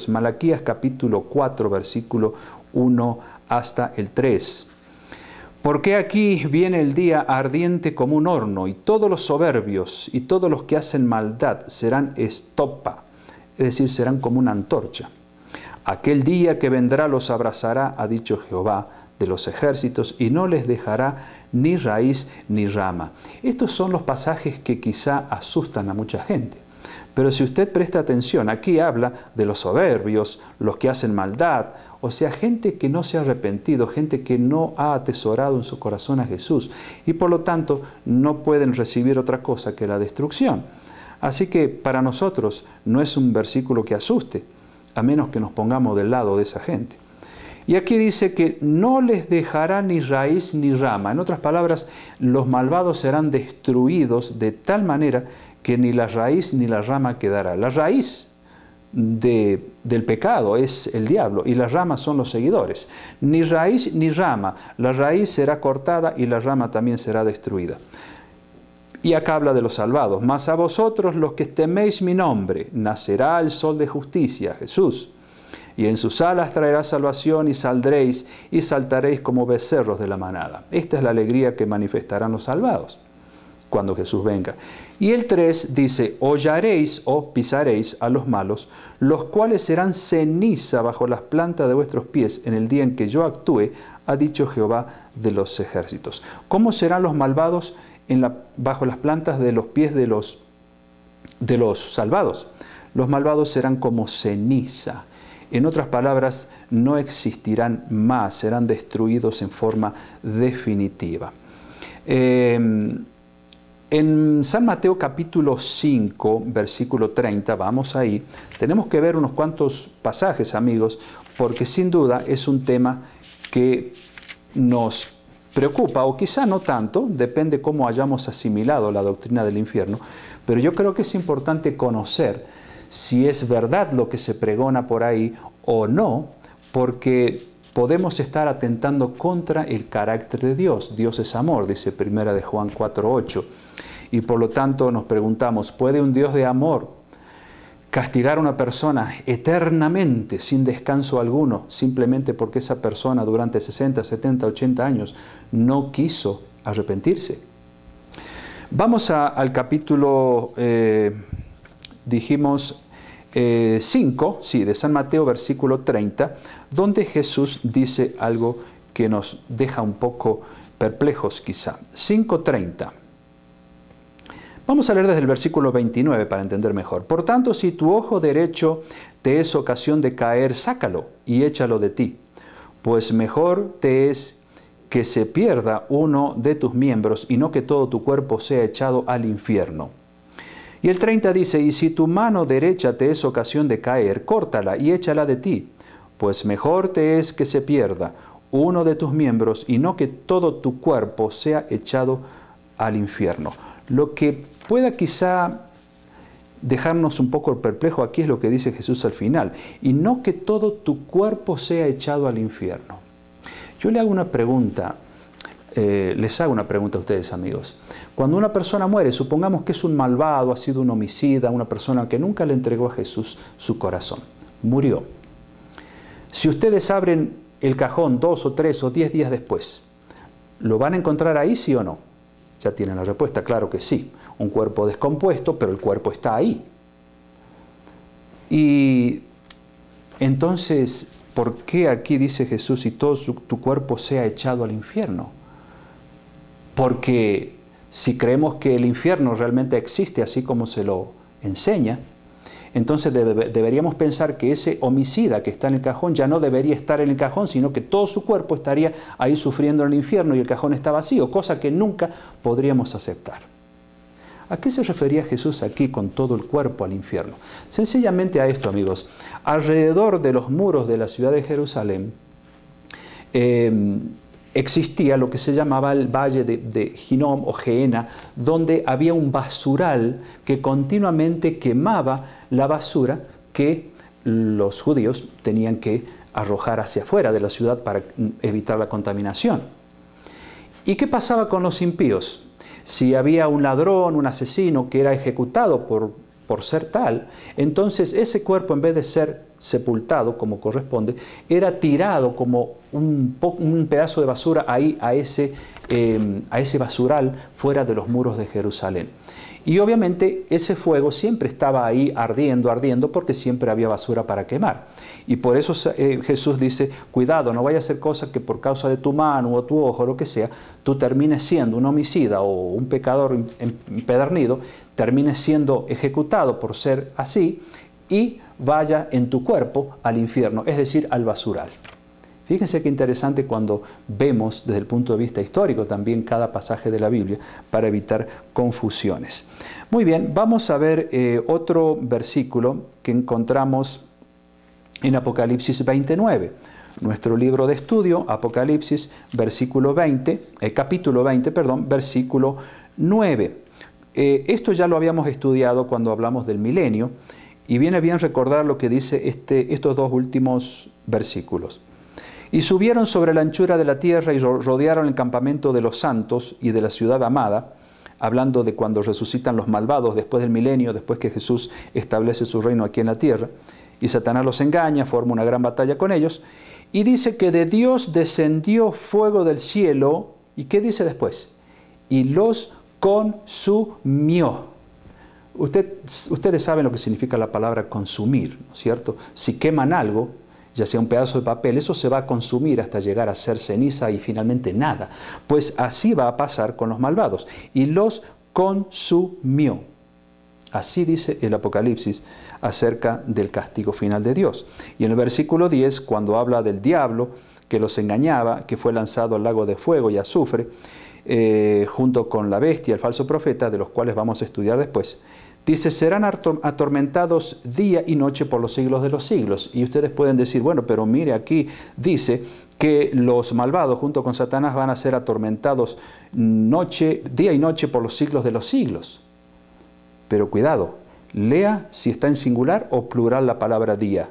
Malaquías capítulo 4, versículo 1 hasta el 3. Porque aquí viene el día ardiente como un horno, y todos los soberbios y todos los que hacen maldad serán estopa, es decir, serán como una antorcha. Aquel día que vendrá los abrazará, ha dicho Jehová de los ejércitos, y no les dejará ni raíz ni rama. Estos son los pasajes que quizá asustan a mucha gente. Pero si usted presta atención, aquí habla de los soberbios, los que hacen maldad, o sea, gente que no se ha arrepentido, gente que no ha atesorado en su corazón a Jesús, y por lo tanto no pueden recibir otra cosa que la destrucción. Así que para nosotros no es un versículo que asuste, a menos que nos pongamos del lado de esa gente. Y aquí dice que no les dejará ni raíz ni rama. En otras palabras, los malvados serán destruidos de tal manera que ni la raíz ni la rama quedará. La raíz del pecado es el diablo y las ramas son los seguidores. Ni raíz ni rama. La raíz será cortada y la rama también será destruida. Y acá habla de los salvados. Mas a vosotros los que teméis mi nombre, nacerá el sol de justicia, Jesús. Y en sus alas traerá salvación y saldréis y saltaréis como becerros de la manada. Esta es la alegría que manifestarán los salvados cuando Jesús venga. Y el 3 dice, hollaréis o pisaréis a los malos, los cuales serán ceniza bajo las plantas de vuestros pies en el día en que yo actúe, ha dicho Jehová de los ejércitos. ¿Cómo serán los malvados bajo las plantas de los pies de los salvados? Los malvados serán como ceniza. En otras palabras, no existirán más, serán destruidos en forma definitiva. En San Mateo capítulo 5, versículo 30, vamos ahí, tenemos que ver unos cuantos pasajes, amigos, porque sin duda es un tema que nos preocupa, o quizá no tanto, depende cómo hayamos asimilado la doctrina del infierno, pero yo creo que es importante conocer si es verdad lo que se pregona por ahí o no, porque podemos estar atentando contra el carácter de Dios. Dios es amor, dice 1 de Juan 4:8. Y por lo tanto nos preguntamos, ¿puede un Dios de amor castigar a una persona eternamente, sin descanso alguno, simplemente porque esa persona durante 60, 70, 80 años no quiso arrepentirse? Vamos al capítulo, dijimos, 5, sí, de San Mateo, versículo 30, donde Jesús dice algo que nos deja un poco perplejos quizá. 5:30. Vamos a leer desde el versículo 29 para entender mejor. Por tanto, si tu ojo derecho te es ocasión de caer, sácalo y échalo de ti, pues mejor te es que se pierda uno de tus miembros y no que todo tu cuerpo sea echado al infierno. Y el 30 dice, y si tu mano derecha te es ocasión de caer, córtala y échala de ti, pues mejor te es que se pierda uno de tus miembros y no que todo tu cuerpo sea echado al infierno. Lo que pueda quizá dejarnos un poco perplejo aquí es lo que dice Jesús al final, y no que todo tu cuerpo sea echado al infierno. Yo le hago una pregunta. Les hago una pregunta a ustedes, amigos. Cuando una persona muere, supongamos que es un malvado, ha sido un homicida, una persona que nunca le entregó a Jesús su corazón, murió. Si ustedes abren el cajón 2 o 3 o 10 días después, ¿lo van a encontrar ahí, sí o no? Ya tienen la respuesta, claro que sí. Un cuerpo descompuesto, pero el cuerpo está ahí. Y entonces, ¿por qué aquí dice Jesús, y todo tu cuerpo sea echado al infierno? Porque si creemos que el infierno realmente existe así como se lo enseña, entonces deberíamos pensar que ese homicida que está en el cajón ya no debería estar en el cajón, sino que todo su cuerpo estaría ahí sufriendo en el infierno y el cajón está vacío, cosa que nunca podríamos aceptar. ¿A qué se refería Jesús aquí con todo el cuerpo al infierno? Sencillamente a esto, amigos. Alrededor de los muros de la ciudad de Jerusalén existía lo que se llamaba el valle de Hinnom o Gehenna, donde había un basural que continuamente quemaba la basura que los judíos tenían que arrojar hacia afuera de la ciudad para evitar la contaminación. ¿Y qué pasaba con los impíos? Si había un ladrón, un asesino que era ejecutado por ser tal, entonces ese cuerpo, en vez de ser sepultado como corresponde, era tirado como un pedazo de basura ahí a ese basural fuera de los muros de Jerusalén. Y obviamente ese fuego siempre estaba ahí ardiendo, porque siempre había basura para quemar. Y por eso Jesús dice, cuidado, no vaya a ser cosa que por causa de tu mano o tu ojo, lo que sea, tú termines siendo un homicida o un pecador empedernido, termines siendo ejecutado por ser así y vaya en tu cuerpo al infierno, es decir, al basural. Fíjense qué interesante cuando vemos desde el punto de vista histórico también cada pasaje de la Biblia para evitar confusiones. Muy bien, vamos a ver otro versículo que encontramos en Apocalipsis 29. Nuestro libro de estudio, Apocalipsis, capítulo 20, versículo 9. Esto ya lo habíamos estudiado cuando hablamos del milenio y viene bien recordar lo que dice estos dos últimos versículos. Y subieron sobre la anchura de la tierra y rodearon el campamento de los santos y de la ciudad amada, hablando de cuando resucitan los malvados después del milenio, después que Jesús establece su reino aquí en la tierra, y Satanás los engaña, forma una gran batalla con ellos, y dice que de Dios descendió fuego del cielo, ¿y qué dice después? Y los consumió. Ustedes saben lo que significa la palabra consumir, ¿no es cierto? Si queman algo, ya sea un pedazo de papel, eso se va a consumir hasta llegar a ser ceniza y finalmente nada. Pues así va a pasar con los malvados. Y los consumió. Así dice el Apocalipsis acerca del castigo final de Dios. Y en el versículo 10, cuando habla del diablo que los engañaba, que fue lanzado al lago de fuego y azufre, junto con la bestia, el falso profeta, de los cuales vamos a estudiar después, dice, serán atormentados día y noche por los siglos de los siglos. Y ustedes pueden decir, bueno, pero mire, aquí dice que los malvados junto con Satanás van a ser atormentados día y noche por los siglos de los siglos. Pero cuidado, lea si está en singular o plural la palabra día.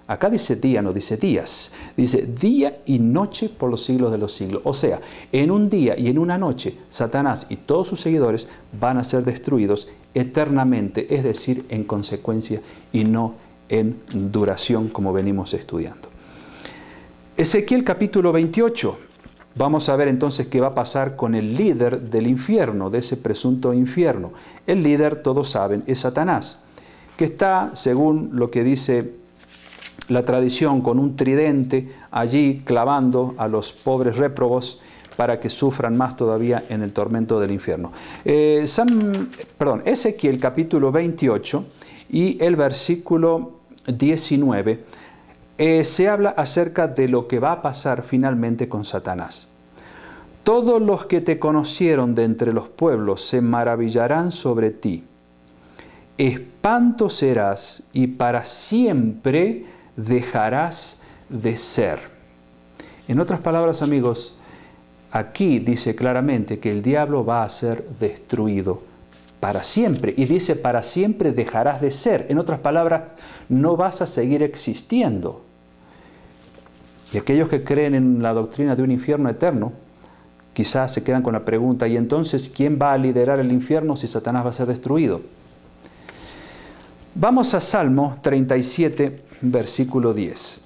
Acá dice día, no dice días. Dice día y noche por los siglos de los siglos. O sea, en un día y en una noche, Satanás y todos sus seguidores van a ser destruidos eternamente, es decir, en consecuencia y no en duración, como venimos estudiando. Ezequiel capítulo 28. Vamos a ver entonces qué va a pasar con el líder del infierno, de ese presunto infierno. El líder, todos saben, es Satanás, que está, según lo que dice la tradición, con un tridente allí clavando a los pobres réprobos para que sufran más todavía en el tormento del infierno. Ezequiel capítulo 28 y el versículo 19 se habla acerca de lo que va a pasar finalmente con Satanás. Todos los que te conocieron de entre los pueblos se maravillarán sobre ti. Espanto serás y para siempre dejarás de ser. En otras palabras, amigos, aquí dice claramente que el diablo va a ser destruido para siempre. Y dice, para siempre dejarás de ser. En otras palabras, no vas a seguir existiendo. Y aquellos que creen en la doctrina de un infierno eterno, quizás se quedan con la pregunta, ¿y entonces quién va a liderar el infierno si Satanás va a ser destruido? Vamos a Salmo 37, versículo 10.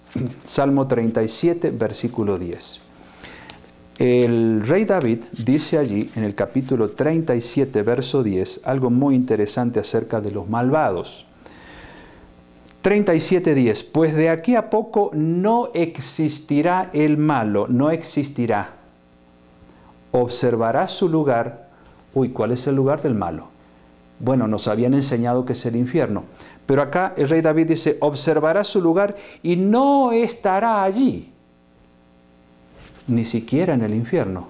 Salmo 37, versículo 10. El rey David dice allí, en el capítulo 37, verso 10, algo muy interesante acerca de los malvados. 37:10, pues de aquí a poco no existirá el malo, no existirá. Observará su lugar. Uy, ¿cuál es el lugar del malo? Bueno, nos habían enseñado que es el infierno. Pero acá el rey David dice, observará su lugar y no estará allí, ni siquiera en el infierno.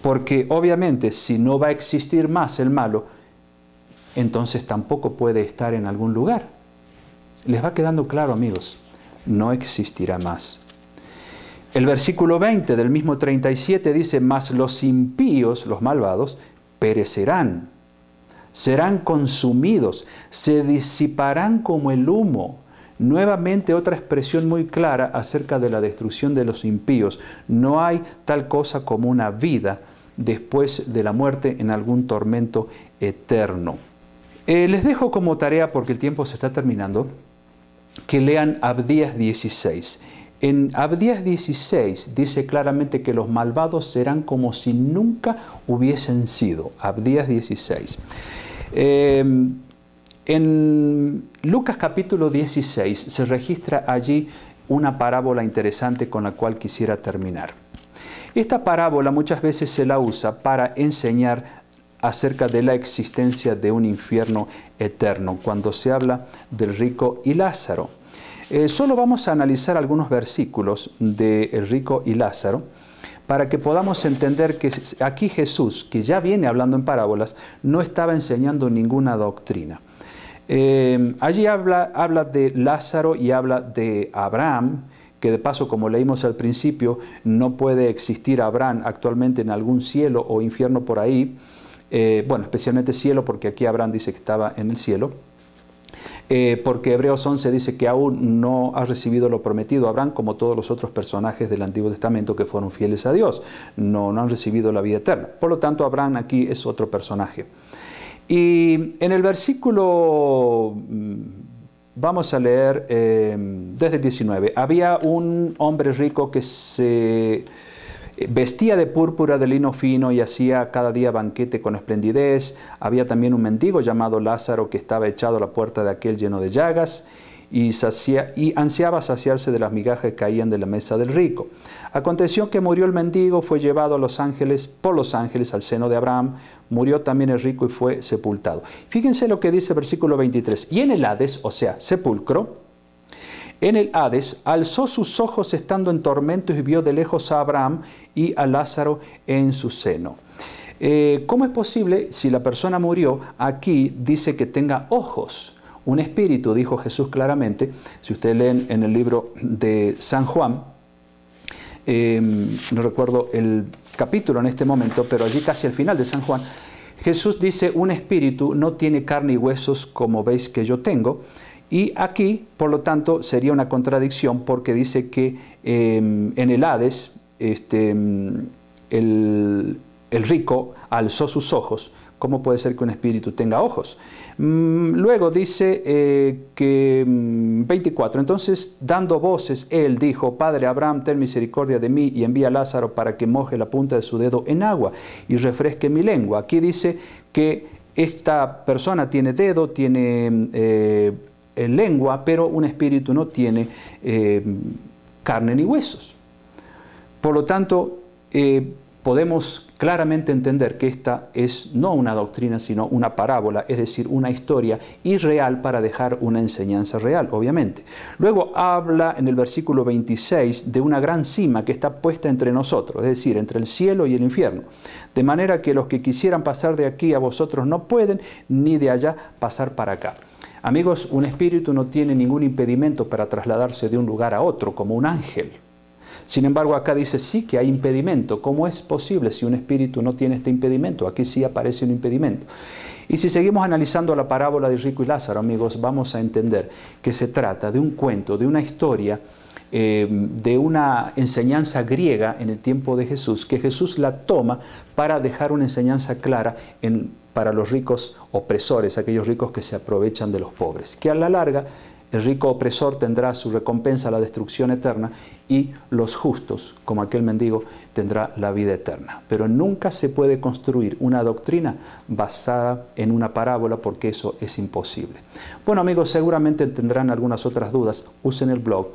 Porque obviamente si no va a existir más el malo, entonces tampoco puede estar en algún lugar. ¿Les va quedando claro, amigos? No existirá más. El versículo 20 del mismo 37 dice, mas los impíos, los malvados, perecerán, serán consumidos, se disiparán como el humo. Nuevamente otra expresión muy clara acerca de la destrucción de los impíos. No hay tal cosa como una vida después de la muerte en algún tormento eterno. Les dejo como tarea, porque el tiempo se está terminando, que lean Abdías 16. En Abdías 16 dice claramente que los malvados serán como si nunca hubiesen sido. Abdías 16. En Lucas capítulo 16 se registra allí una parábola interesante con la cual quisiera terminar. Esta parábola muchas veces se la usa para enseñar acerca de la existencia de un infierno eterno, cuando se habla del rico y Lázaro. Solo vamos a analizar algunos versículos de El rico y Lázaro para que podamos entender que aquí Jesús, que ya viene hablando en parábolas, no estaba enseñando ninguna doctrina. Allí habla de Lázaro y habla de Abraham, que de paso, como leímos al principio, no puede existir Abraham actualmente en algún cielo o infierno por ahí. Bueno, especialmente cielo, porque aquí Abraham dice que estaba en el cielo. Porque Hebreos 11 dice que aún no ha recibido lo prometido Abraham, como todos los otros personajes del Antiguo Testamento que fueron fieles a Dios. No han recibido la vida eterna. Por lo tanto, Abraham aquí es otro personaje. Y en el versículo, vamos a leer desde el 19. Había un hombre rico que se vestía de púrpura de lino fino y hacía cada día banquete con esplendidez. Había también un mendigo llamado Lázaro que estaba echado a la puerta de aquel lleno de llagas y ansiaba saciarse de las migajas que caían de la mesa del rico. Aconteció que murió el mendigo, fue llevado por los ángeles al seno de Abraham. Murió también el rico y fue sepultado. Fíjense lo que dice el versículo 23. Y en el Hades, o sea, sepulcro, en el Hades alzó sus ojos estando en tormentos y vio de lejos a Abraham y a Lázaro en su seno. ¿Cómo es posible, si la persona murió, aquí dice que tenga ojos? Un espíritu, dijo Jesús claramente. Si ustedes leen en el libro de San Juan, no recuerdo el capítulo en este momento, pero allí casi al final de San Juan, Jesús dice, un espíritu no tiene carne y huesos como veis que yo tengo. Y aquí, por lo tanto, sería una contradicción porque dice que en el Hades el rico alzó sus ojos. ¿Cómo puede ser que un espíritu tenga ojos? Luego dice que 24, entonces dando voces, él dijo, Padre Abraham, ten misericordia de mí y envía a Lázaro para que moje la punta de su dedo en agua y refresque mi lengua. Aquí dice que esta persona tiene dedo, tiene lengua, pero un espíritu no tiene carne ni huesos. Por lo tanto, podemos claramente entender que esta es no una doctrina, sino una parábola, es decir, una historia irreal para dejar una enseñanza real, obviamente. Luego habla en el versículo 26 de una gran cima que está puesta entre nosotros, es decir, entre el cielo y el infierno. De manera que los que quisieran pasar de aquí a vosotros no pueden, ni de allá pasar para acá. Amigos, un espíritu no tiene ningún impedimento para trasladarse de un lugar a otro, como un ángel. Sin embargo, acá dice sí que hay impedimento. ¿Cómo es posible si un espíritu no tiene este impedimento? Aquí sí aparece un impedimento. Y si seguimos analizando la parábola de rico y Lázaro, amigos, vamos a entender que se trata de un cuento, de una historia, de una enseñanza griega en el tiempo de Jesús, que Jesús la toma para dejar una enseñanza clara para los ricos opresores, aquellos ricos que se aprovechan de los pobres, que a la larga el rico opresor tendrá su recompensa, la destrucción eterna, y los justos, como aquel mendigo, tendrá la vida eterna. Pero nunca se puede construir una doctrina basada en una parábola, porque eso es imposible. Bueno, amigos, seguramente tendrán algunas otras dudas. Usen el blog,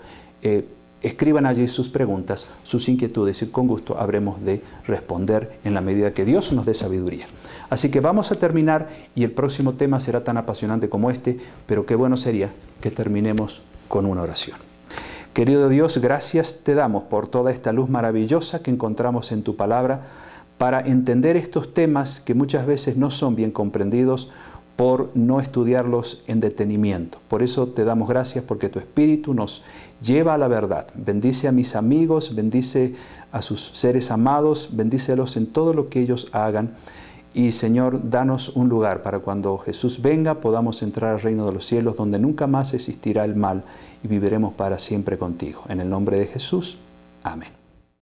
escriban allí sus preguntas, sus inquietudes, y con gusto habremos de responder en la medida que Dios nos dé sabiduría. Así que vamos a terminar, y el próximo tema será tan apasionante como este, pero qué bueno sería que terminemos con una oración. Querido Dios, gracias te damos por toda esta luz maravillosa que encontramos en tu palabra para entender estos temas que muchas veces no son bien comprendidos por no estudiarlos en detenimiento. Por eso te damos gracias, porque tu Espíritu nos lleva a la verdad. Bendice a mis amigos, bendice a sus seres amados, bendícelos en todo lo que ellos hagan. Y Señor, danos un lugar para cuando Jesús venga podamos entrar al reino de los cielos, donde nunca más existirá el mal y viviremos para siempre contigo. En el nombre de Jesús, amén.